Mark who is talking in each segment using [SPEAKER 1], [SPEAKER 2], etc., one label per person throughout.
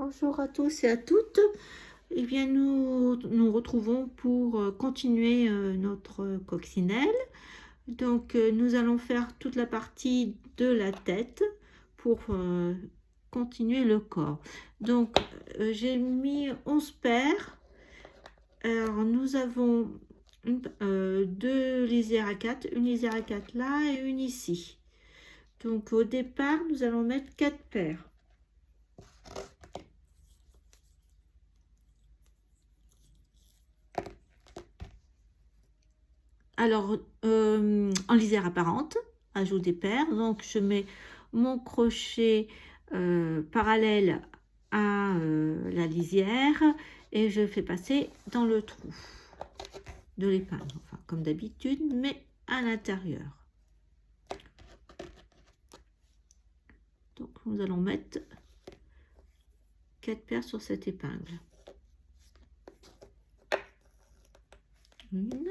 [SPEAKER 1] Bonjour à tous et à toutes. Eh bien, nous nous retrouvons pour continuer notre coccinelle. Donc, nous allons faire toute la partie de la tête pour continuer le corps. Donc, j'ai mis 11 paires. Alors, nous avons deux lisières à 4, une lisière à 4 là et une ici. Donc, au départ, nous allons mettre 4 paires. Alors, en lisière apparente, ajout des paires. Donc, je mets mon crochet parallèle à la lisière et je fais passer dans le trou de l'épingle. Enfin, comme d'habitude, mais à l'intérieur. Donc, nous allons mettre 4 paires sur cette épingle. Une.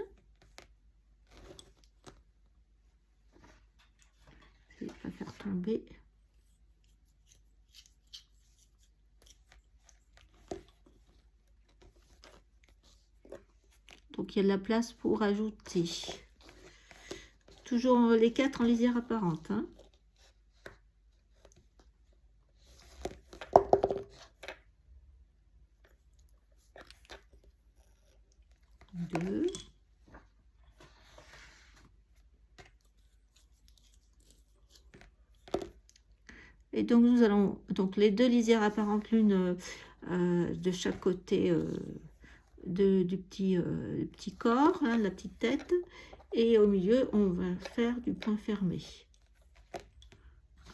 [SPEAKER 1] Je ne vais pas faire tomber. Donc, il y a de la place pour ajouter. Toujours les 4 en lisière apparente. Hein. Deux. Et donc nous allons donc les deux lisières apparentes, l'une de chaque côté du petit corps, hein, la petite tête, et au milieu on va faire du point fermé.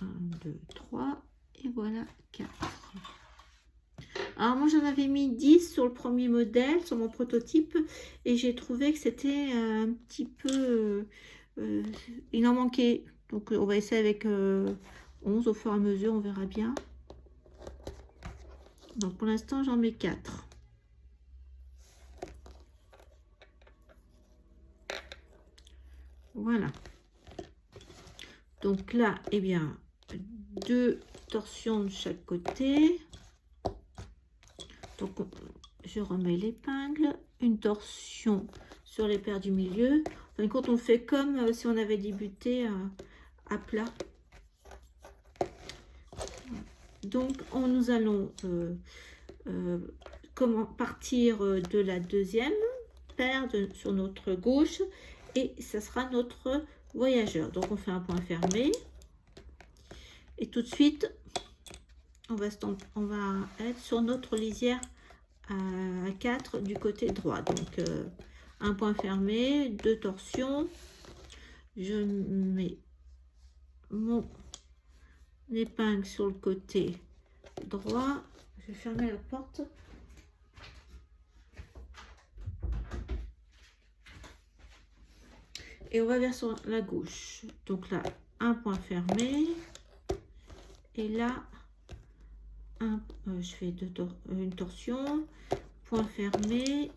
[SPEAKER 1] 1, 2, 3 et voilà 4. Alors moi j'en avais mis 10 sur le premier modèle, sur mon prototype, et j'ai trouvé que c'était un petit peu il en manquait, donc on va essayer avec 11 au fur et à mesure, on verra bien. Donc pour l'instant j'en mets 4. Voilà. Donc là, eh bien, 2 torsions de chaque côté. Donc je remets l'épingle, une torsion sur les paires du milieu. Enfin, quand on fait comme si on avait débuté à plat. Donc nous allons partir de la deuxième paire sur notre gauche et ça sera notre voyageur. Donc on fait un point fermé et tout de suite on va être sur notre lisière à 4 du côté droit. Donc un point fermé, 2 torsions, je mets mon épingle sur le côté droit, je vais fermer la porte. Et on va vers sur la gauche. Donc là, un point fermé. Et là, je fais une torsion. Point fermé.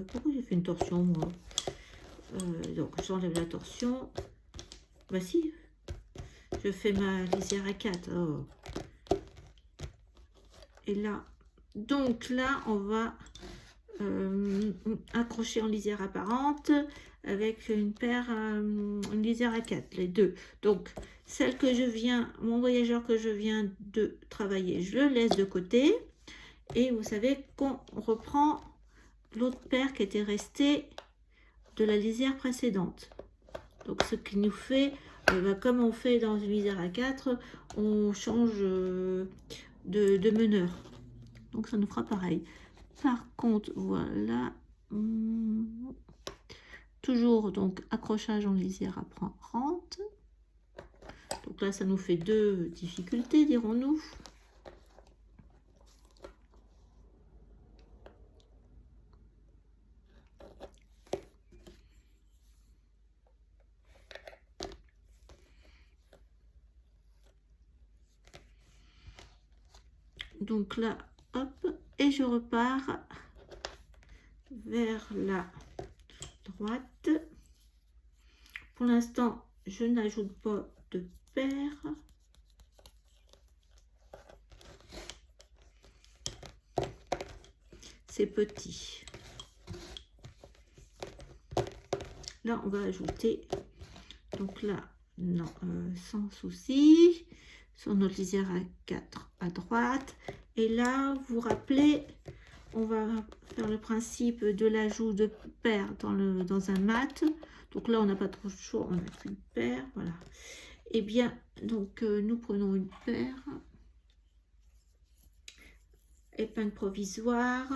[SPEAKER 1] Pourquoi j'ai fait une torsion, moi? Donc, j'enlève la torsion. Bah si, je fais ma lisière à 4. Oh. Et là, donc là, on va accrocher en lisière apparente avec une paire, une lisière à 4, les deux. Donc, celle que je viens, mon voyageur que je viens de travailler, je le laisse de côté. Et vous savez qu'on reprend l'autre paire qui était restée de la lisière précédente. Donc, ce qui nous fait, comme on fait dans une lisière à 4, on change de meneur. Donc, ça nous fera pareil. Par contre, voilà. Toujours donc accrochage en lisière apparente. Donc là, ça nous fait 2 difficultés, dirons-nous. Donc là, hop, et je repars vers la droite. Pour l'instant, je n'ajoute pas de paire. c'est petit. Là, on va ajouter, donc là, non, sans souci, sur notre lisière à 4 à droite. Et là, vous rappelez, on va faire le principe de l'ajout de paires dans un mat. Donc là, on n'a pas trop de choix, on n'a qu'une paire, voilà. Et bien, donc, nous prenons une paire, épingle provisoire.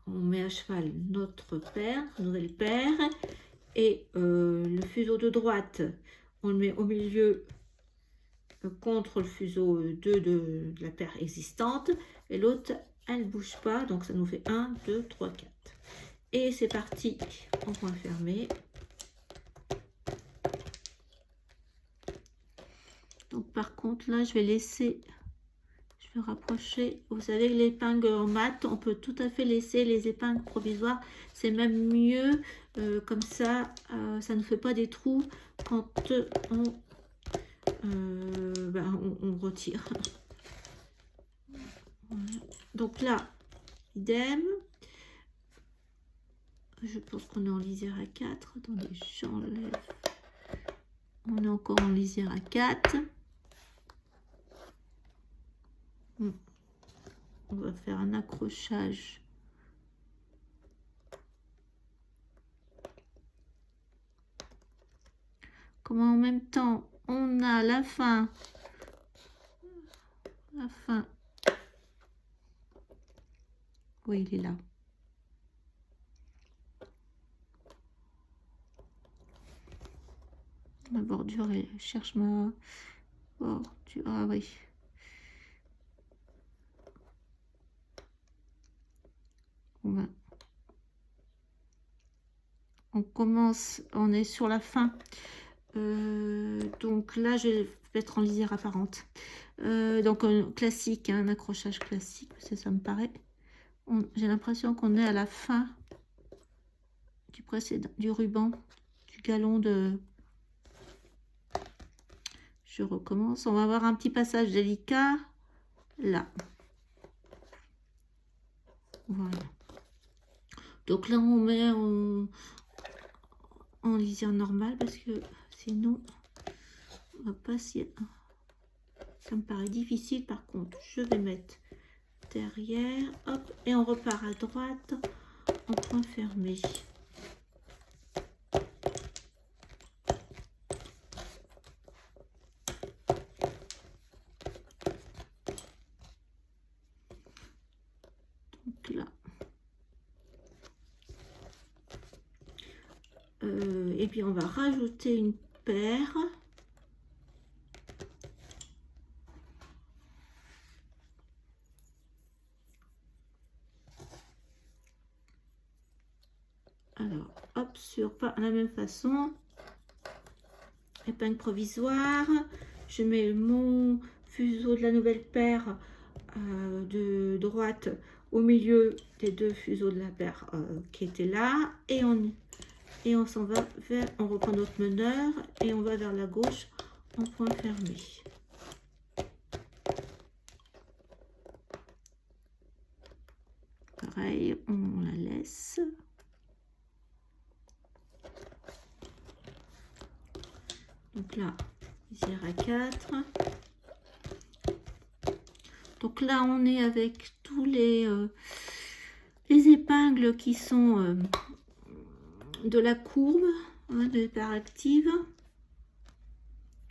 [SPEAKER 1] On met à cheval notre paire, nouvelle paire, et le fuseau de droite, on le met au milieu contre le fuseau 2 de la paire existante, et l'autre, elle ne bouge pas, donc ça nous fait 1, 2, 3, 4. Et c'est parti, en point fermé. Donc par contre, là, je vais laisser... Je vais rapprocher. Vous savez, l'épingle en mat, on peut tout à fait laisser les épingles provisoires. C'est même mieux. Comme ça, ça ne fait pas des trous quand on retire. Voilà. Donc là, idem. Je pense qu'on est en lisière à 4. Attendez, j'enlève. On est encore en lisière à 4. On va faire un accrochage. Comme en même temps, on a la fin. La fin. Oui, il est là. Ma bordure, elle cherche ma bordure. Ah oui. On commence, on est sur la fin. Donc là, je vais mettre en lisière apparente. Donc classique, hein, un accrochage classique, ça me paraît. J'ai l'impression qu'on est à la fin du précédent, du ruban, du galon de... Je recommence. On va avoir un petit passage délicat là. Voilà. Donc là, on met en lisière normale parce que sinon, on va pas s'y... Ça me paraît difficile. Par contre, je vais mettre derrière. Hop, et on repart à droite en point fermé. Donc là. Et puis on va rajouter une paire. Alors, hop, sur pas la même façon. Épingle provisoire. Je mets mon fuseau de la nouvelle paire de droite au milieu des deux fuseaux de la paire qui étaient là. Et on s'en va vers, on reprend notre meneur et on va vers la gauche en point fermé. Pareil, on la laisse. Donc là, lisière à 4. Donc là, on est avec tous les épingles qui sont de la courbe, hein, de paire active.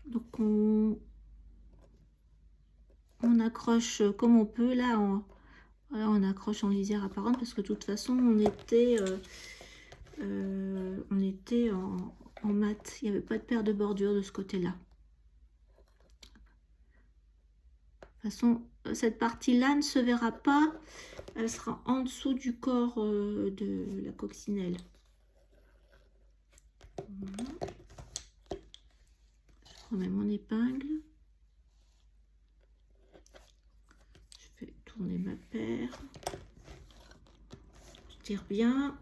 [SPEAKER 1] Donc on accroche comme on peut. Là, voilà, on accroche en lisière apparente parce que de toute façon, on était en mat. Il n'y avait pas de paire de bordure de ce côté-là. De toute façon, cette partie-là ne se verra pas. Elle sera en dessous du corps de la coccinelle. Voilà. Je remets mon épingle. Je fais tourner ma paire. Je tire bien.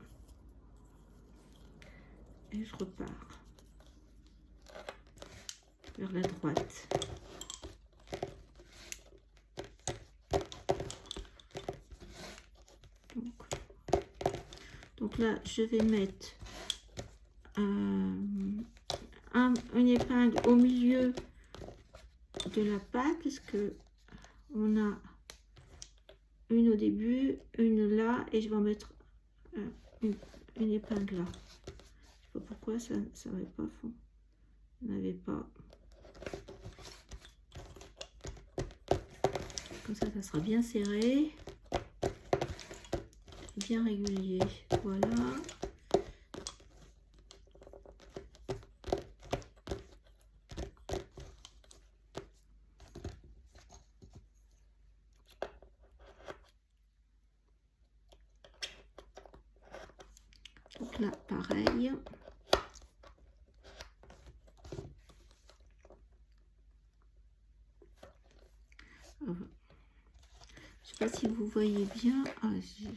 [SPEAKER 1] Et je repars. vers la droite. Donc là, je vais mettre une épingle au milieu de la patte, parce que on a une au début, une là, et je vais en mettre une épingle là. Je sais pas pourquoi ça n'avait pas fond. N'avait pas. Comme ça sera bien serré, bien régulier. Voilà. Donc là, pareil. Je sais pas si vous voyez bien. Ah, j'ai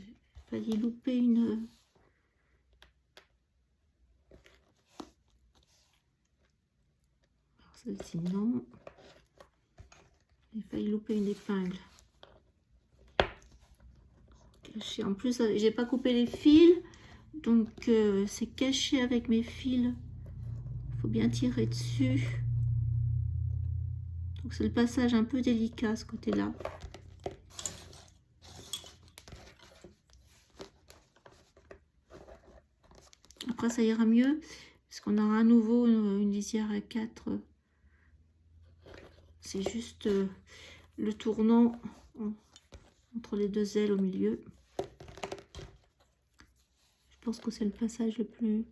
[SPEAKER 1] failli louper une. Celle-ci non. J'ai failli louper une épingle. Caché. En plus, j'ai pas coupé les fils, donc c'est caché avec mes fils. Il faut bien tirer dessus. Donc c'est le passage un peu délicat ce côté-là. Après ça ira mieux parce qu'on aura à nouveau une lisière à 4. C'est juste le tournant entre les deux ailes au milieu. Je pense que c'est le passage le plus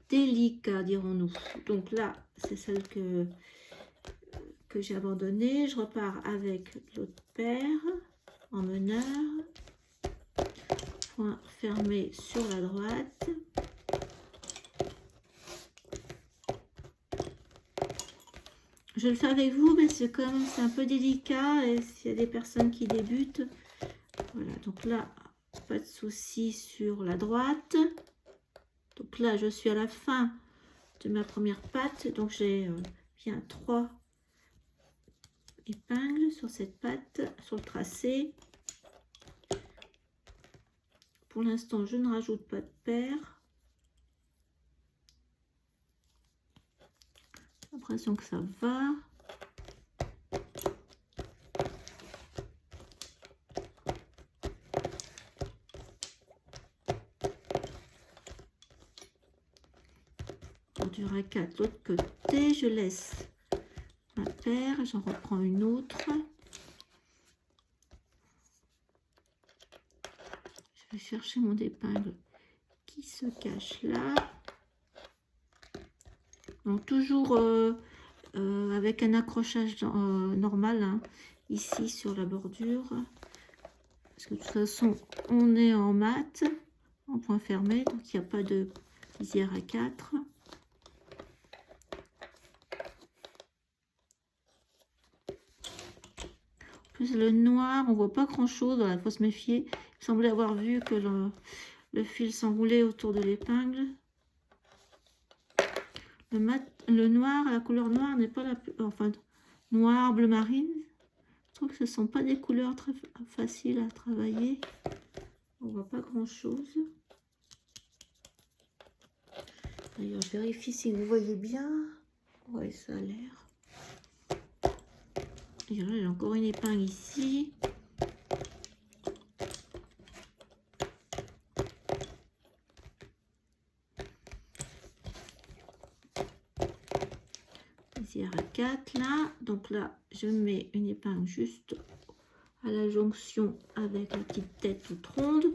[SPEAKER 1] délicat, dirons-nous. Donc là, c'est celle que j'ai abandonnée. Je repars avec l'autre paire en meneur. Point fermé sur la droite. Je le fais avec vous, mais c'est comme c'est un peu délicat et s'il y a des personnes qui débutent. Voilà, donc là, pas de souci sur la droite. Donc là, je suis à la fin de ma première patte. Donc j'ai bien 3 épingles sur cette patte, sur le tracé. Pour l'instant, je ne rajoute pas de paire. J'ai l'impression que ça va. Bordure à 4, l'autre côté, je laisse ma paire, j'en reprends une autre. Je vais chercher mon épingle qui se cache là. Donc toujours avec un accrochage normal hein, ici sur la bordure. Parce que de toute façon, on est en mat, en point fermé, donc il n'y a pas de lisière à 4. Plus le noir, on voit pas grand chose, il faut se méfier. Il semblait avoir vu que le fil s'enroulait autour de l'épingle. Le noir, la couleur noire n'est pas la plus... Enfin, noir, bleu marine. Je trouve que ce ne sont pas des couleurs très faciles à travailler. On voit pas grand chose. D'ailleurs, je vérifie si vous voyez bien. Ouais, ça a l'air. J'ai encore une épingle ici. Lisière à 4 là. Donc là, je mets une épingle juste à la jonction avec la petite tête toute ronde.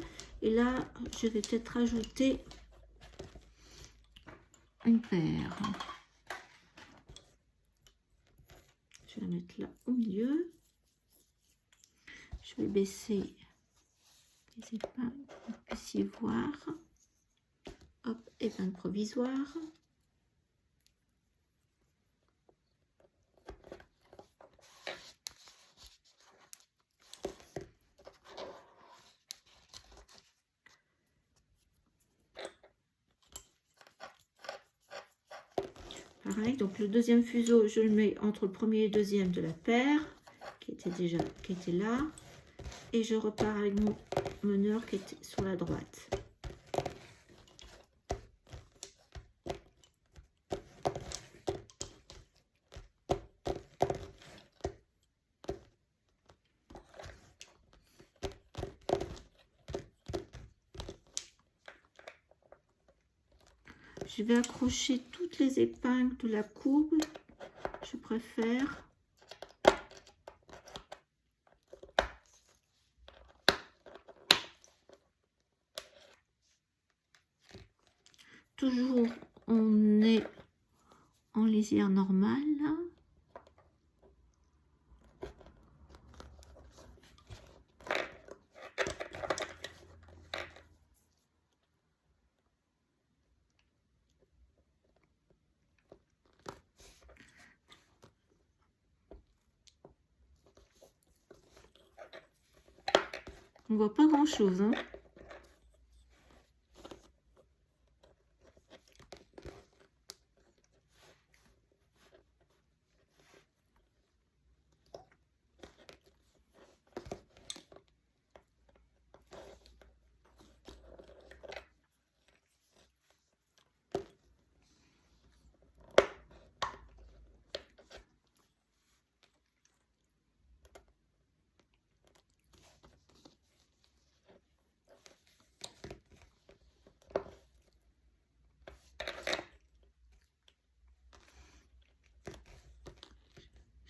[SPEAKER 1] Et là, je vais peut-être rajouter une paire. Je vais la mettre là au milieu. Je vais baisser les épingles pour que vous puissiez voir. Hop, épingle provisoire. Pareil, donc le deuxième fuseau, je le mets entre le premier et le deuxième de la paire, qui était là. Et je repars avec mon meneur qui était sur la droite. Je vais accrocher toutes les épingles de la courbe, je préfère. Toujours, on est en lisière normale. On voit pas grand chose, hein.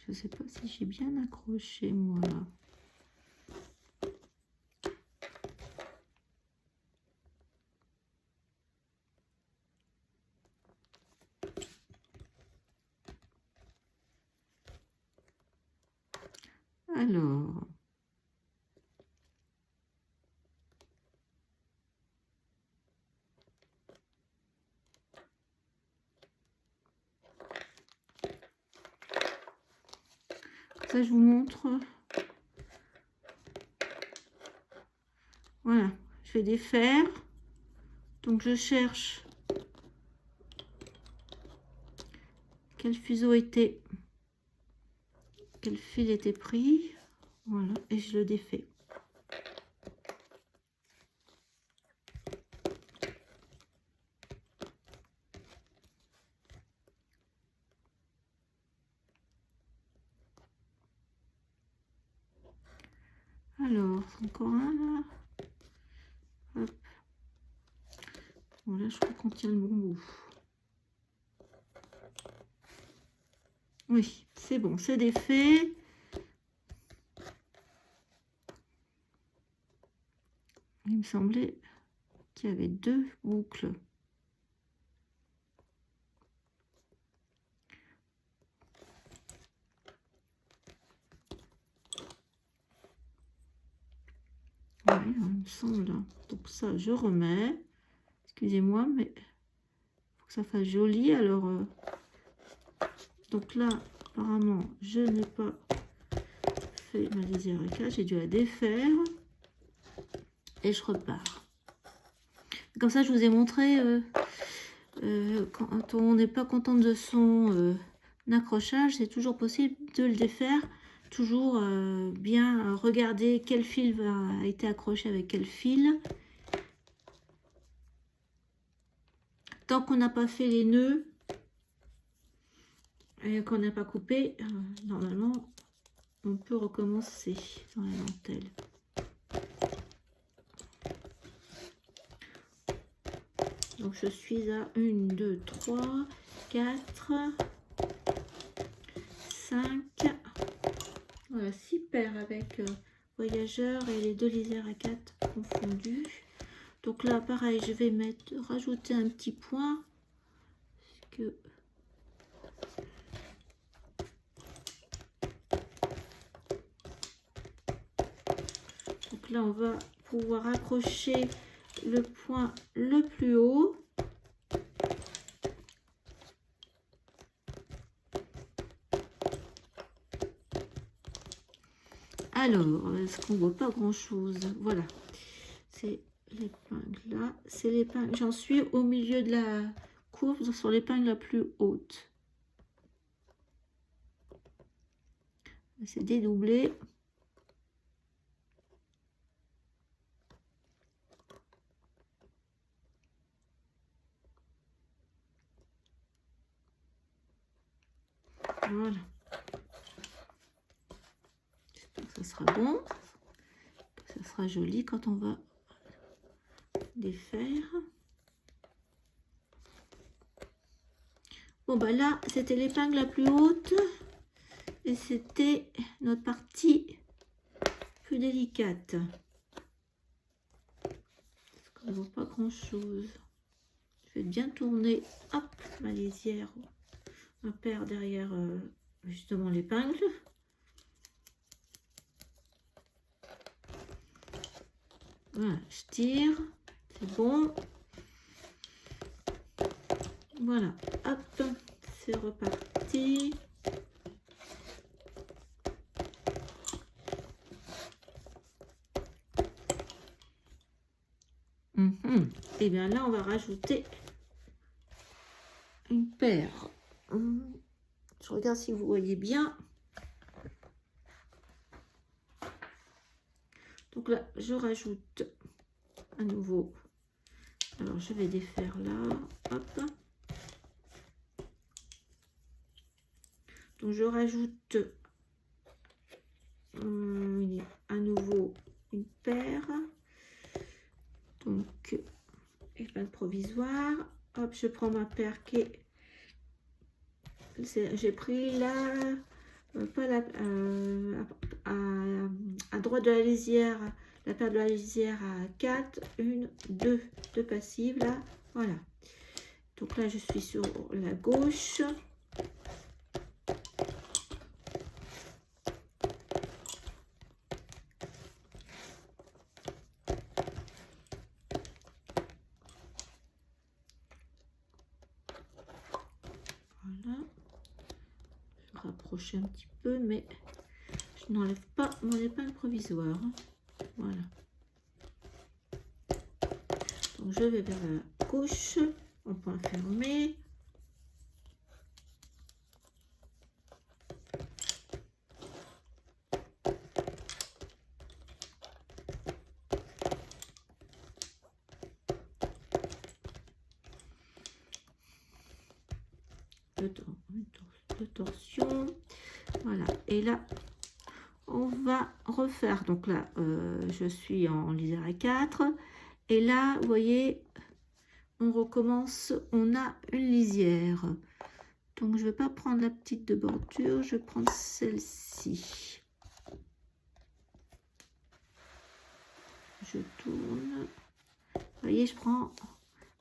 [SPEAKER 1] Je sais pas si j'ai bien accroché moi là. Alors, ça je vous montre. Voilà, je vais défaire. Donc je cherche quel fuseau était, quel fil était pris. Voilà, et je le défais. Alors, encore un là. Hop. Bon, là, je crois qu'on tient le bon bout. Oui, c'est bon, c'est défait. Il me semblait qu'il y avait deux boucles. Oui, il me semble. Donc ça, je remets. Excusez-moi, mais il faut que ça fasse joli. Alors, donc là, apparemment, je n'ai pas fait ma lisière à 4. J'ai dû la défaire. Et je repars. Comme ça, je vous ai montré quand on n'est pas content de son accrochage, c'est toujours possible de le défaire. Toujours bien regarder quel fil a été accroché avec quel fil. Tant qu'on n'a pas fait les nœuds et qu'on n'a pas coupé, normalement, on peut recommencer dans la dentelle. Donc je suis à 1, 2, 3, 4, 5, voilà, 6 paires avec voyageurs et les deux lisières à 4 confondus. Donc là, pareil, je vais rajouter un petit point. Parce que donc là, on va pouvoir accrocher le point le plus haut. Alors, est-ce qu'on voit pas grand chose? Voilà, c'est l'épingle là, c'est l'épingle. J'en suis au milieu de la courbe sur l'épingle la plus haute. C'est dédoublé. Voilà. J'espère que ça sera bon. Que ça sera joli quand on va défaire. Bon, bah là, c'était l'épingle la plus haute. Et c'était notre partie plus délicate. Parce qu'on ne voit pas grand-chose. Je vais bien tourner. Hop, ma lisière. Ma paire derrière justement l'épingle. Voilà, je tire, c'est bon. Voilà, hop, c'est reparti. Et bien là, on va rajouter une paire. Je regarde si vous voyez bien. Donc là, je rajoute à nouveau. Alors, je vais défaire là. Hop. Donc, je rajoute à nouveau une paire. Donc, épingle provisoire. Hop, je prends ma paire qui est... J'ai pris là, pas la, à droite de la lisière, la paire de la lisière à 4, 1, 2 passives là, voilà. Donc là, je suis sur la gauche. Voilà. Je rapproche un petit peu, mais je n'enlève pas mon épingle provisoire. Voilà. Donc je vais vers la gauche, en point fermé. De torsion. Voilà. Et là, on va refaire. Donc là, je suis en lisière à 4. Et là, vous voyez, on recommence. On a une lisière. Donc, je ne vais pas prendre la petite de bordure. Je vais prendre celle-ci. Je tourne. Vous voyez, je prends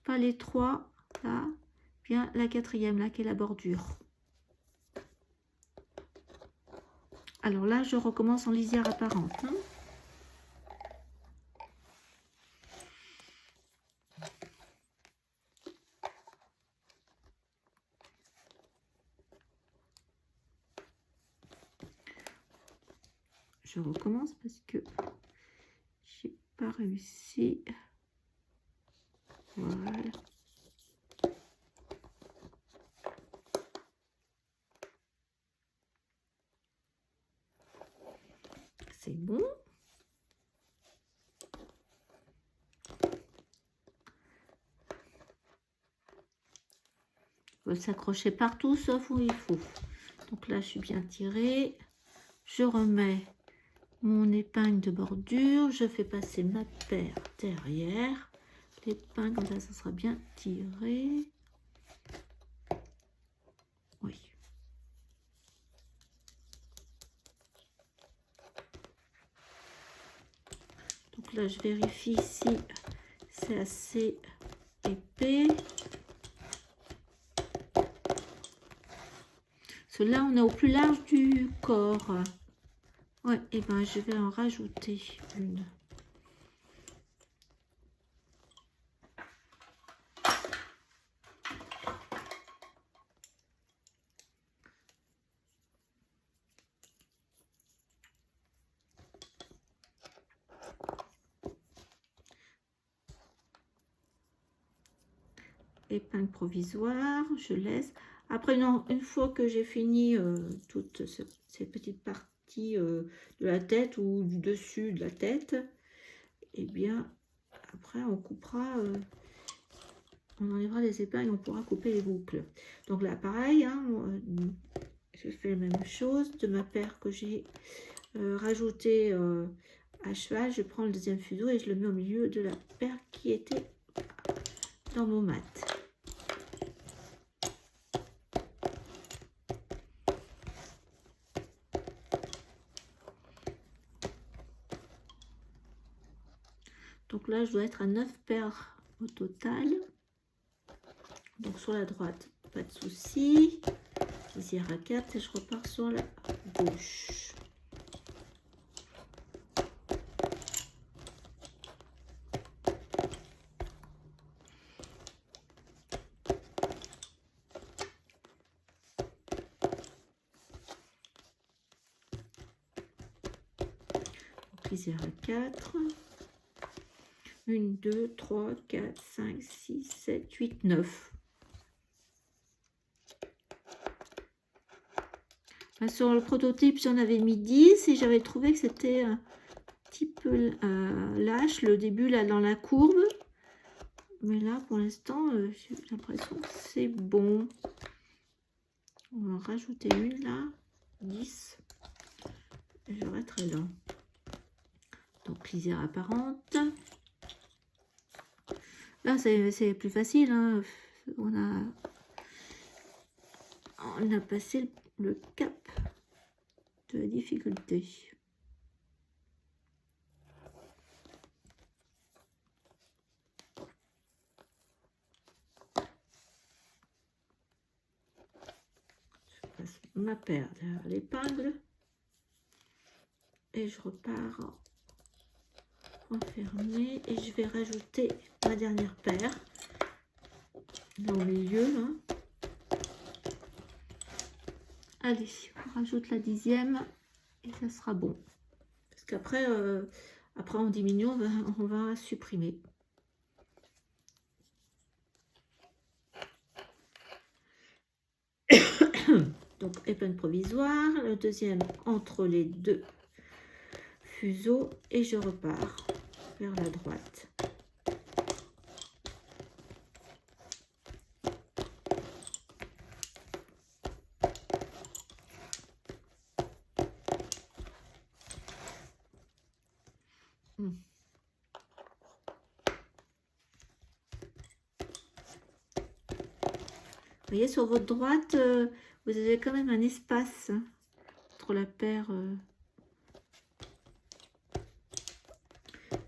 [SPEAKER 1] pas les 3 là, bien la 4e là qui est la bordure. Alors là, je recommence en lisière apparente. Hein. Je recommence parce que j'ai pas réussi. Voilà. C'est bon. Il faut s'accrocher partout sauf où il faut. Donc là, je suis bien tirée. Je remets mon épingle de bordure. Je fais passer ma paire derrière. L'épingle, comme ça sera bien tiré. Oui. Donc là, je vérifie si c'est assez épais. Là, on est au plus large du corps. Ouais, et ben je vais en rajouter une. Épingle provisoire, je laisse. Après, non, une fois que j'ai fini toutes ces petites parties, partie de la tête ou du dessus de la tête, et bien après on coupera, on enlèvera les épingles, on pourra couper les boucles. Donc là pareil, hein, je fais la même chose de ma paire que j'ai rajouté à cheval. Je prends le deuxième fuseau et je le mets au milieu de la paire qui était dans mon mat. Donc là je dois être à 9 paires au total. Donc sur la droite pas de souci, lisière à 4 et je repars sur la gauche. Lisière à 4, 1, 2, 3, 4, 5, 6, 7, 8, 9. Sur le prototype, j'en avais mis 10 et j'avais trouvé que c'était un petit peu lâche le début là dans la courbe. Mais là, pour l'instant, j'ai l'impression que c'est bon. On va en rajouter une là, 10. Et j'arrêterai là. Donc, lisière apparente. Là, c'est plus facile. Hein. On a passé le cap de la difficulté. Je passe ma paire derrière l'épingle et je repars enfermée et je vais rajouter ma dernière paire là au milieu là. Allez, on rajoute la 10e et ça sera bon. Parce qu'après, après en diminue, on va supprimer. Donc épingle provisoire, le deuxième entre les deux fuseaux et je repars vers la droite. Vous voyez, sur votre droite, vous avez quand même un espace entre la paire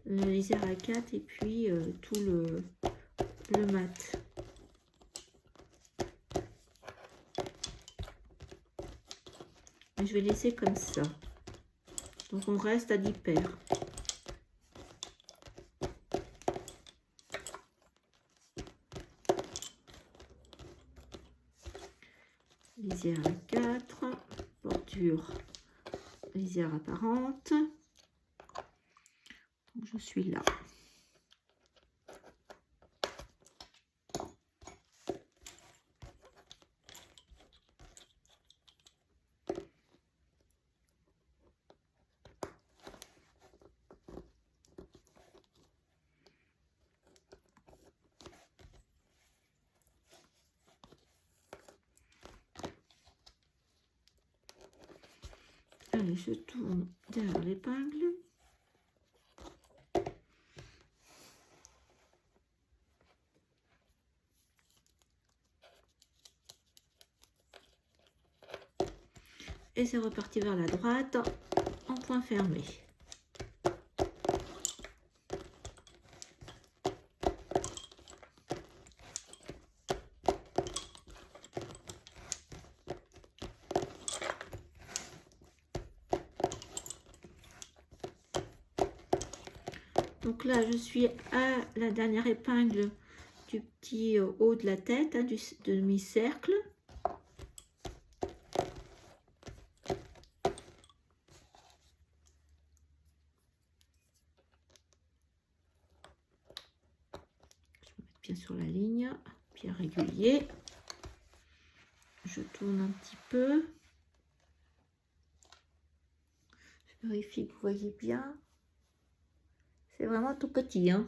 [SPEAKER 1] le lisière à 4 et puis tout le mat. Et je vais laisser comme ça. Donc on reste à 10 paires. Lisière à 4, bordure, lisière apparente. Donc je suis là. Allez, je tourne derrière l'épingle. Et c'est reparti vers la droite en point fermé. Donc là, je suis à la dernière épingle du petit haut de la tête, hein, du demi-cercle. Je vais mettre bien sur la ligne, bien régulier. Je tourne un petit peu. Je vérifie que vous voyez bien. C'est vraiment tout petit, hein.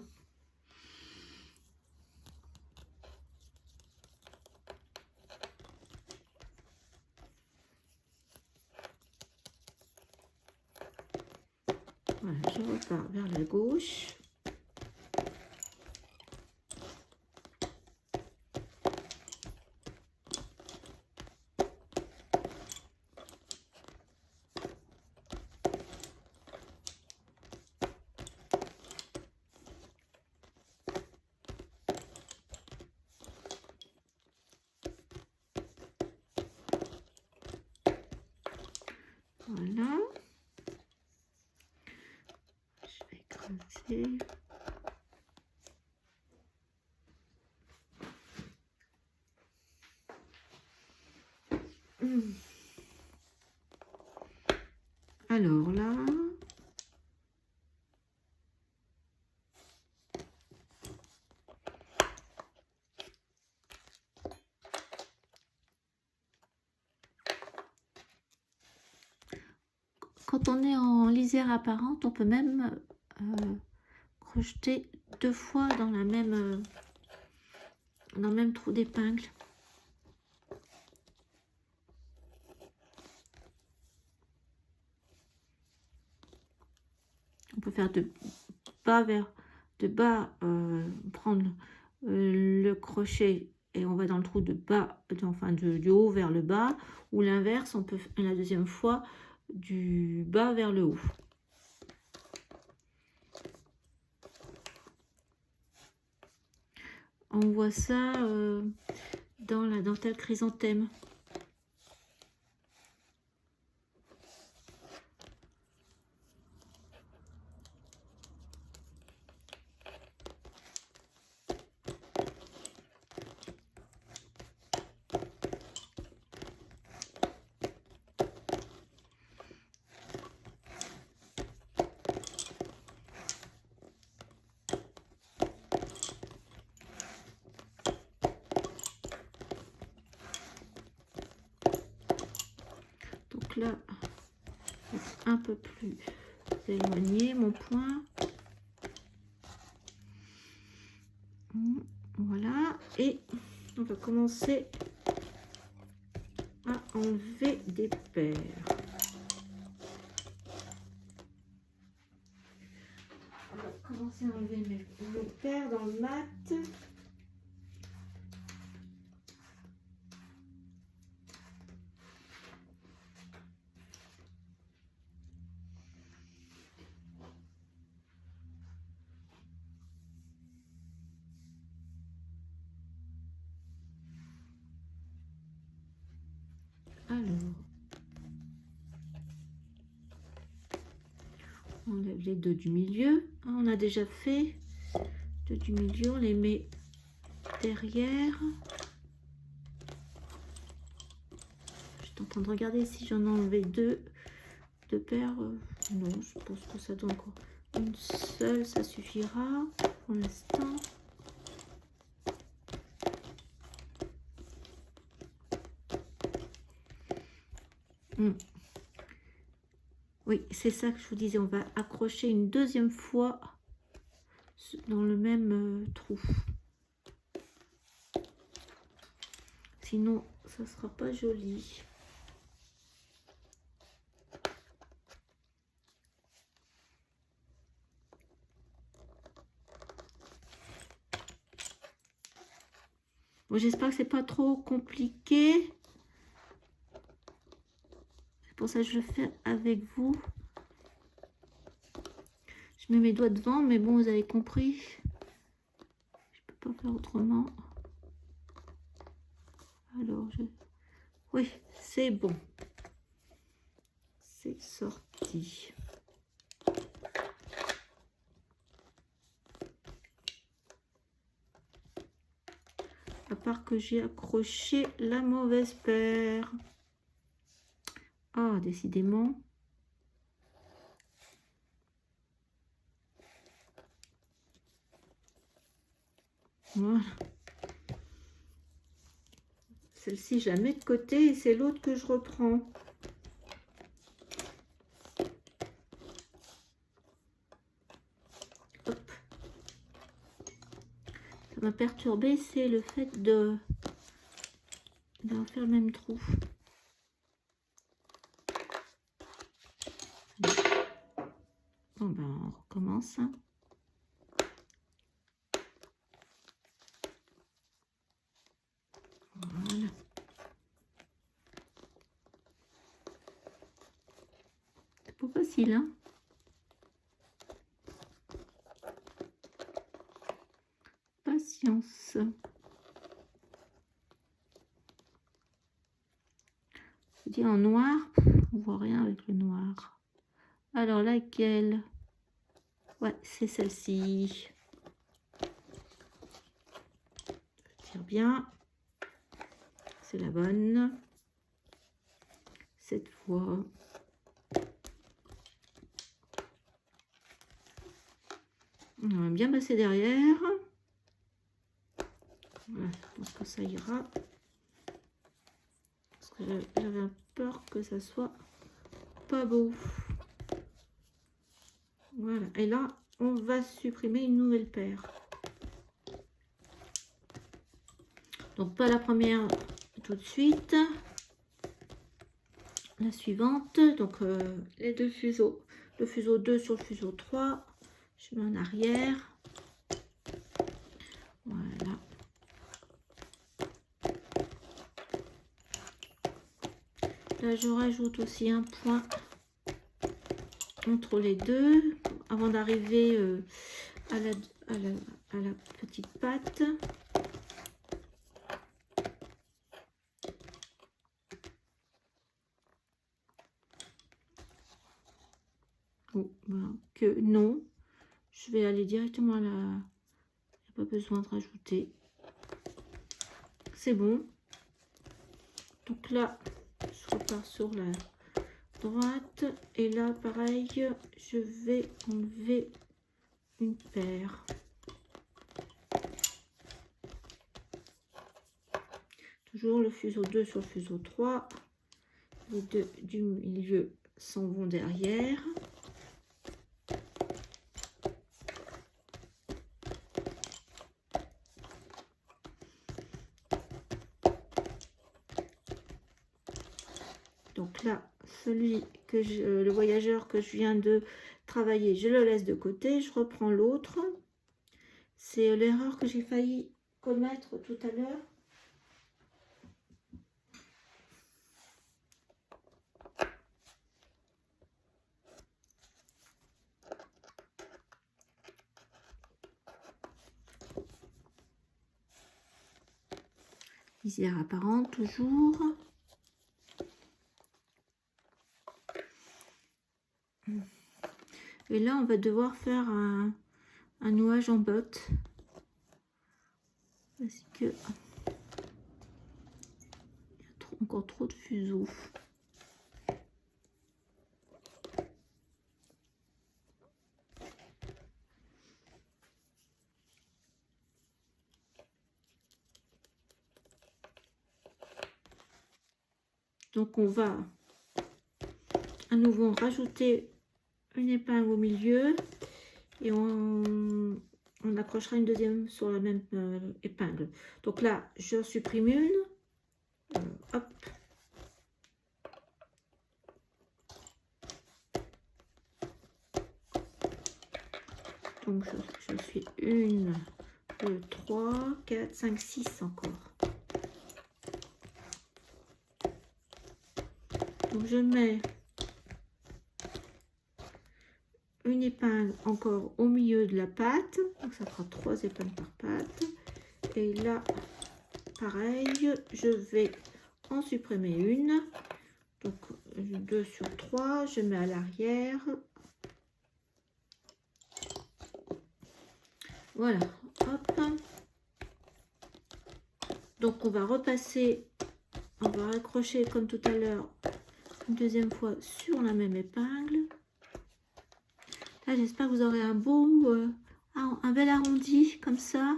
[SPEAKER 1] Voilà, je repars vers la gauche. Voilà. Je vais écraser. Alors là, quand on est en lisière apparente, on peut même crocheter 2 fois dans la même dans le même trou d'épingle. On peut faire de bas vers prendre le crochet et on va dans le trou de bas, enfin du haut vers le bas, ou l'inverse, on peut faire la deuxième fois du bas vers le haut. On voit ça dans la dentelle chrysanthème. Donc là, un peu plus éloigné mon point. Voilà, et on va commencer à enlever des paires. On va commencer à enlever mes paires dans le mat. Alors, on enlève les deux du milieu. On a déjà fait deux du milieu, on les met derrière. Je suis en train de regarder si j'en ai enlevé deux paires. Non, je pense que ça doit encore une seule, ça suffira pour l'instant. Oui, c'est ça que je vous disais, on va accrocher une deuxième fois dans le même trou. Sinon, ça sera pas joli. Bon, j'espère que c'est pas trop compliqué. C'est pour ça que je le fais avec vous. Je mets mes doigts devant, mais bon, vous avez compris. Je peux pas faire autrement. Alors, oui, c'est bon. C'est sorti. À part que j'ai accroché la mauvaise paire. Ah, décidément. Voilà. Celle-ci, je la mets de côté et c'est l'autre que je reprends. m'a perturbé, c'est le fait de faire le même trou. Bon ben on recommence. Voilà. C'est pas facile, hein. Patience. Je dis en noir, on voit rien avec le noir. Alors laquelle? Ouais, c'est celle-ci. Je tire bien. C'est la bonne. Cette fois. On va bien passer derrière. Voilà, je pense que ça ira. Parce que j'avais peur que ça soit pas beau. Voilà. Et là, on va supprimer une nouvelle paire. Donc pas la première tout de suite. La suivante. Donc les deux fuseaux. Le fuseau 2 sur le fuseau 3. Je mets en arrière. Voilà. Là, je rajoute aussi un point entre les deux avant d'arriver à la petite patte. Bon, ben, que non, je vais aller directement à la... Il n'y a pas besoin de rajouter. C'est bon. Donc là, je repars sur la droite. Et là, pareil, je vais enlever une paire. Toujours le fuseau 2 sur le fuseau 3. Les deux du milieu s'en vont derrière. Donc là, celui que le voyageur que je viens de travailler, je le laisse de côté. Je reprends l'autre. C'est l'erreur que j'ai failli commettre tout à l'heure. Lisière apparente toujours. Et là, on va devoir faire un nouage en botte. Parce que il y a encore trop de fuseaux. Donc, on va à nouveau rajouter une épingle au milieu. Et on accrochera une deuxième sur la même épingle. Donc là, je supprime une. Hop. Donc je suis 1, 2, 3, 4, 5, 6 encore. Donc je mets une épingle encore au milieu de la patte. Donc ça fera 3 épingles par patte. Et là, pareil, je vais en supprimer une. Donc 2 sur 3, je mets à l'arrière. Voilà, hop. Donc on va repasser, on va accrocher comme tout à l'heure une deuxième fois sur la même épingle. Là, j'espère que vous aurez un beau, un bel arrondi comme ça.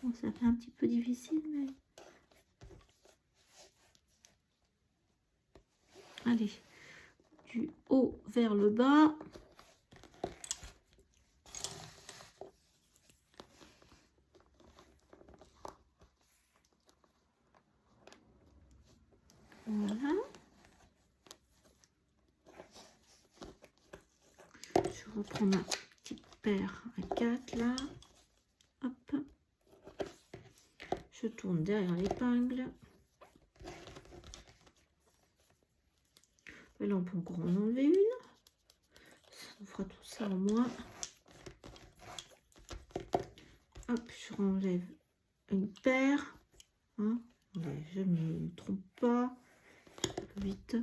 [SPEAKER 1] Bon, ça fait un petit peu difficile, mais... Allez, du haut vers le bas. je reprends ma petite paire à 4 là. Hop. Je tourne derrière l'épingle. Et là, on peut encore en enlever une. On fera tout ça en moins. Hop, je renlève une paire. Hein, je ne me trompe pas. Vite.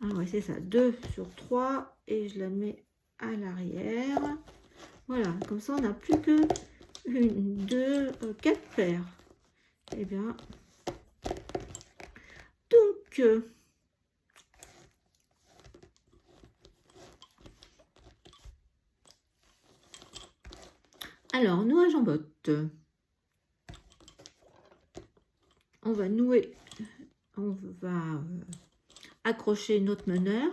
[SPEAKER 1] Ah ouais, c'est ça. 2 sur 3. Et je la mets à l'arrière. Voilà, comme ça, on n'a plus que 1, 2, 4 paires. Et bien, donc, alors, nouage en botte. On va nouer, on va accrocher notre meneur,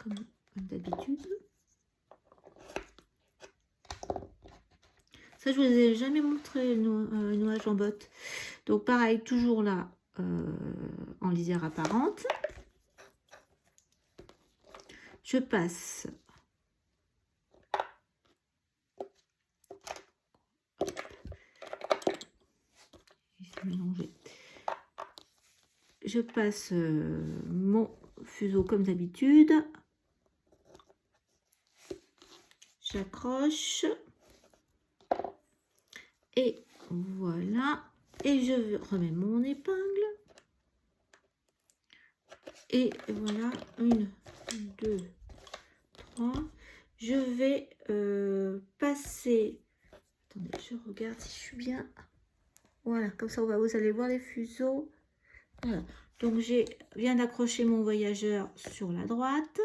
[SPEAKER 1] comme d'habitude. Ça, je vous ai jamais montré le nouage en botte. Donc, pareil, toujours là, en lisière apparente. Je passe. Je passe mon fuseau comme d'habitude. J'accroche. Et voilà. Et je remets mon épingle. Et voilà. 1, 2, 3. Je vais passer. Attendez, je regarde si je suis bien. Voilà, comme ça vous allez voir les fuseaux. Voilà. Donc j'ai viens d'accrocher mon voyageur sur la droite.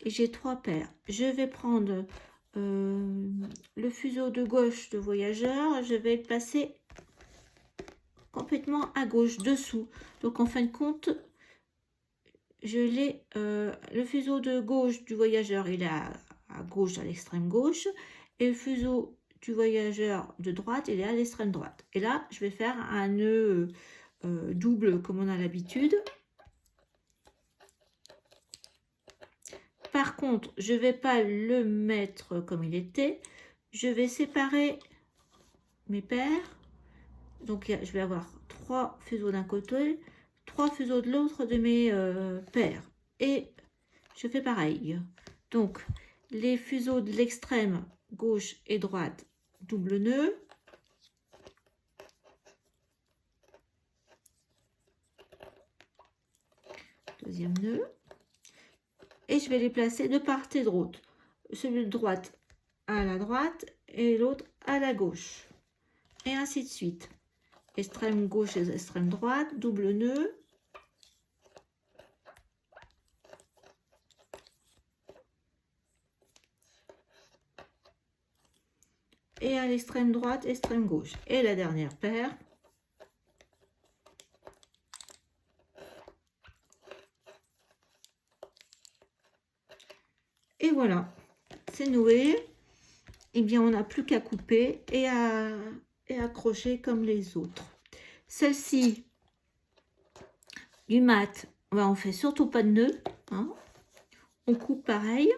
[SPEAKER 1] Et j'ai 3 paires. Je vais prendre le fuseau de gauche de voyageur. Je vais le passer complètement à gauche, dessous. Donc en fin de compte, je l'ai le fuseau de gauche du voyageur, il est à gauche, à l'extrême gauche. Et le fuseau du voyageur de droite, il est à l'extrême droite. Et là, je vais faire un nœud double comme on a l'habitude. Par contre, je ne vais pas le mettre comme il était. Je vais séparer mes paires. Donc, je vais avoir 3 fuseaux d'un côté, 3 fuseaux de l'autre de mes paires. Et je fais pareil. Donc, les fuseaux de l'extrême gauche et droite, double nœud. Deuxième nœud. Et je vais les placer de part et d'autre. Celui de droite à la droite et l'autre à la gauche. Et ainsi de suite. Extrême gauche et extrême droite, double nœud. Et à l'extrême droite, extrême gauche. Et la dernière paire. Et voilà, c'est noué. Eh bien, on n'a plus qu'à couper et à accrocher comme les autres. Celle-ci, du mat, on fait surtout pas de nœud. Hein. On coupe pareil.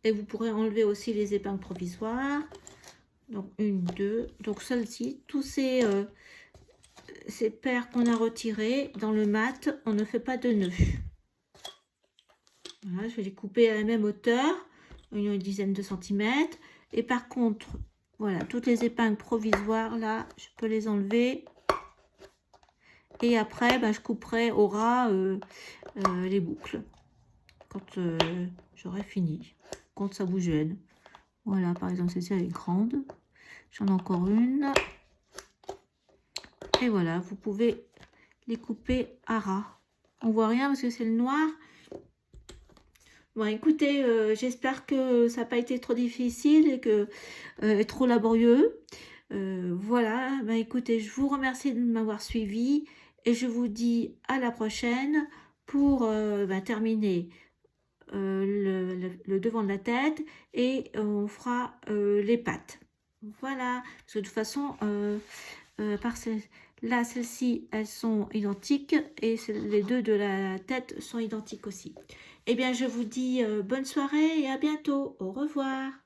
[SPEAKER 1] Et vous pourrez enlever aussi les épingles provisoires. Donc, 1, 2. Donc, celle-ci, tous ces paires qu'on a retirées dans le mat, on ne fait pas de nœud. Voilà, je vais les couper à la même hauteur, une dizaine de centimètres. Et par contre, voilà, toutes les épingles provisoires, là, je peux les enlever. Et après, je couperai au ras les boucles quand j'aurai fini, quand ça vous gêne. Voilà, par exemple, celle-ci, elle est grande. J'en ai encore une. Et voilà, vous pouvez les couper à ras. On voit rien parce que c'est le noir. Bon, écoutez, j'espère que ça n'a pas été trop difficile et que trop laborieux. Voilà, écoutez, je vous remercie de m'avoir suivi et je vous dis à la prochaine pour terminer le devant de la tête et on fera les pattes. Voilà, parce que de toute façon, Là, celles-ci, elles sont identiques et les deux de la tête sont identiques aussi. Eh bien, je vous dis bonne soirée et à bientôt. Au revoir.